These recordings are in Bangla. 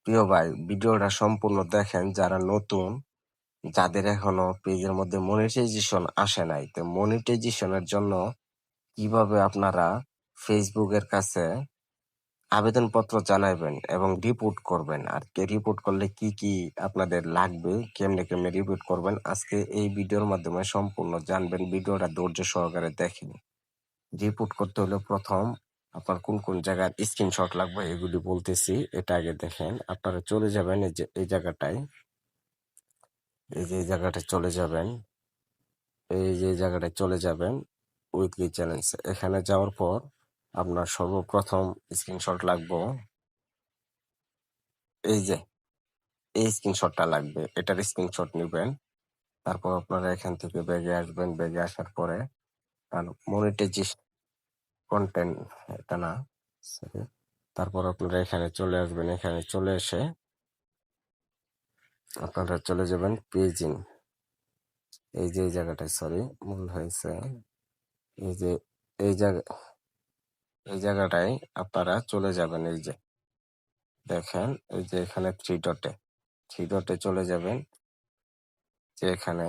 প্রিয় ভাই, ভিডিওটা সম্পূর্ণ দেখেন যারা নতুন, যাদের এখনো পেজের মধ্যে মনিটাইজেশন আসে নাই। তো মনিটাইজেশনের জন্য কিভাবে আপনারা ফেসবুকের কাছে আবেদনপত্র জানাবেন এবং রিপোর্ট করবেন, আর রিপোর্ট করলে কি কি আপনাদের লাগবে, কেমনে কেমনে রিপোর্ট করবেন, আজকে এই ভিডিওর মাধ্যমে সম্পূর্ণ জানবেন। ভিডিওটা ধৈর্য সহকারে দেখেন। রিপোর্ট করতে হলে প্রথম আপনার কোন কোন জায়গার স্ক্রিনশট লাগবে এগুলি বলতেছি, এটা আগে দেখেন। আপনারা চলে যাবেন এই যে এই জায়গাটায়, এই যে এই জায়গাটায় চলে যাবেন, এই যে জায়গাটায় চলে যাবেন উইকলি চ্যালেঞ্জ। এখানে যাওয়ার পর আপনার সর্বপ্রথম স্ক্রিনশট লাগবে, এই যে এই স্ক্রিনশটটা লাগবে, এটার স্ক্রিনশট নেবেন। তারপর আপনারা এখান থেকে ব্যাগে আসবেন, ব্যাগে আসার পরে মনিটাইজেশন কন্টেন্ট, এটা না sorry। তারপর আপনারা এখানে চলে আসবেন, এখানে চলে এসে আপনারা চলে যাবেন পেজিং, এই যে এই জায়গাটায় সরি ভুল হয়েছে, এই যে এই জায়গা এই জায়গাটায় আপনারা চলে যাবেন। এই যে দেখেন, এই যে এখানে থ্রি ডটে চলে যাবেন, যে এখানে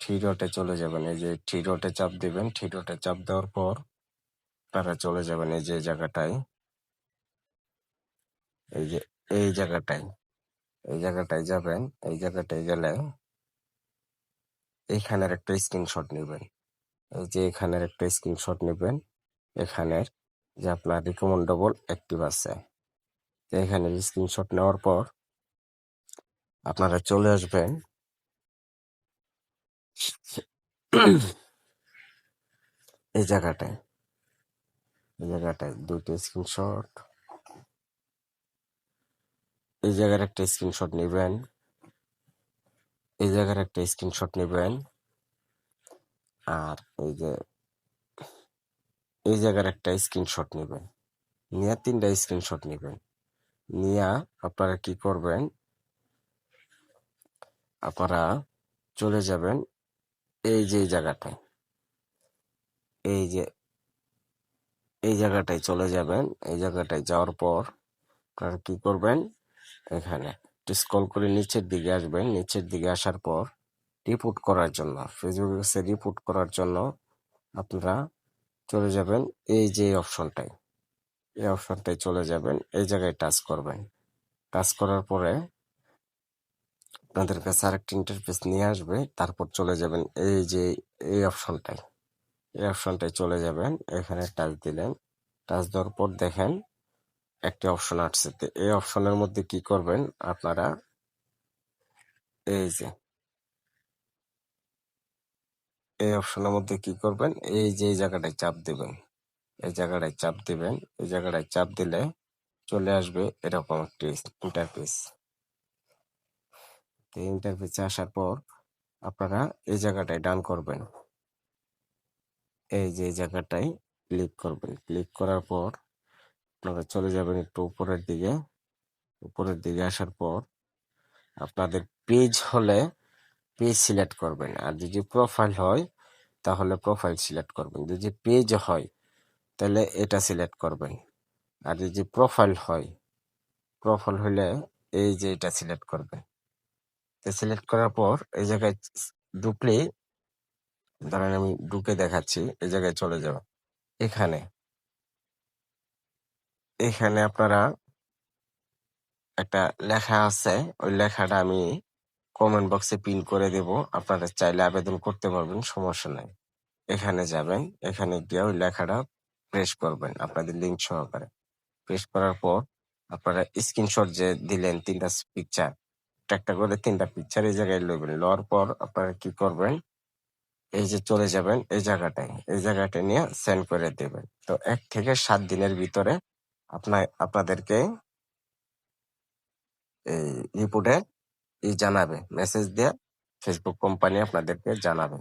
থ্রি ডটে চলে যাবেন, এই যে থ্রি ডটে চাপ দিবেন। থ্রি ডটে চাপ দেওয়ার পর আপনারা চলে যাবেন এই যে জায়গাটায়, এই যে এই জায়গাটায়, এই জায়গাটায় যাবেন। এই জায়গাটায় গেলে এইখানের একটা স্ক্রিনশট নেবেন, এই যে এখানের একটা স্ক্রিনশট নেবেন। এখানের যে আপনার রিকমেন্ডেবল অ্যাক্টিভ আছে, তো এখানে স্ক্রিনশট নেওয়ার পর আপনারা চলে আসবেন এই জায়গাটায়, এই জায়গাটায় দুটো স্ক্রিনশট, এই জায়গার একটা স্ক্রিনশট নেবেন, এই জায়গার একটা স্ক্রিনশট নেবেন, আর এই যে এই জায়গার একটা স্ক্রিনশট নেবেন। নিয়ে তিনটা স্ক্রিনশট নেবেন। নিয়ে আপনারা কি করবেন, আপনারা চলে যাবেন এই যে এই জায়গাটায়, এই যে এই জায়গাটায় চলে যাবেন। এই জায়গাটায় যাওয়ার পর আপনারা কি করবেন, এখানে স্ক্রল করে নিচের দিকে আসবেন। নিচের দিকে আসার পর রিপোর্ট করার জন্য, ফেসবুকের কাছে রিপোর্ট করার জন্য আপনারা চলে যাবেন এই যে অপশনটায়, এই অপশনটায় চলে যাবেন। এই জায়গায় টাচ করবেন। টাচ করার পরে আপনাদের কাছে আরেকটা ইন্টারফেস নিয়ে আসবে। তারপর চলে যাবেন এই যে এই অপশনটায়, এই অপশনটায় চলে যাবেন। এখানে টাচ দিলেন। টাচ দেওয়ার পর দেখেন একটা অপশন আসছে। এই অপশনের মধ্যে কি করবেন আপনারা, এই যে এই অপশনের মধ্যে কি করবেন, এই যে এই জায়গাটায় চাপ দিবেন, এই জায়গাটায় চাপ দিবেন। এই জায়গাটায় চাপ দিলে চলে আসবে এরকম একটি ইন্টারফেস। এই ইন্টারফেসে আসার পর আপনারা এই জায়গাটায় ডান করবেন, এই যে এই জায়গাটায় ক্লিক করবেন। ক্লিক করার পর আপনারা চলে যাবেন একটু উপরের দিকে। উপরের দিকে আসার পর আপনাদের পেজ হলে পেজ সিলেক্ট করবেন, আর যদি প্রোফাইল হয় তাহলে প্রোফাইল সিলেক্ট করবেন। যদি পেজ হয় তাহলে এটা সিলেক্ট করবেন, আর যদি প্রোফাইল হয়, প্রোফাইল হলে এই যে এটা সিলেক্ট করবেন। তো সিলেক্ট করার পর এই জায়গায় ঢুকলে, ধরেন আমি ঢুকে দেখাচ্ছি, এই জায়গায় চলে যাব। এখানে এখানে আপনারা একটা লেখা আছে, ওই লেখাটা আমি কমেন্ট বক্সে পিন করে দেব। আপনারা চাইলে আবেদন করতে পারবেন, সমস্যা নাই। এখানে যাবেন, এখানে গিয়ে ওই লেখাটা প্রেস করবেন আপনাদের লিঙ্ক সহকারে। প্রেস করার পর আপনারা স্ক্রিনশট যে দিলেন তিনটা পিকচার, একটা করে তিনটা পিকচার এই জায়গায় লইবেন। লওয়ার পর আপনারা কি করবেন, এই যে চলে যাবেন এই জায়গাটায়, এই জায়গাটায় নিয়ে সেন্ড করে দেবেন। তো 1 থেকে 7 দিনের ভিতরে আপনাদেরকে এই রিপোর্টে জানাবে, মেসেজ দিয়ে ফেসবুক কোম্পানি আপনাদেরকে জানাবে।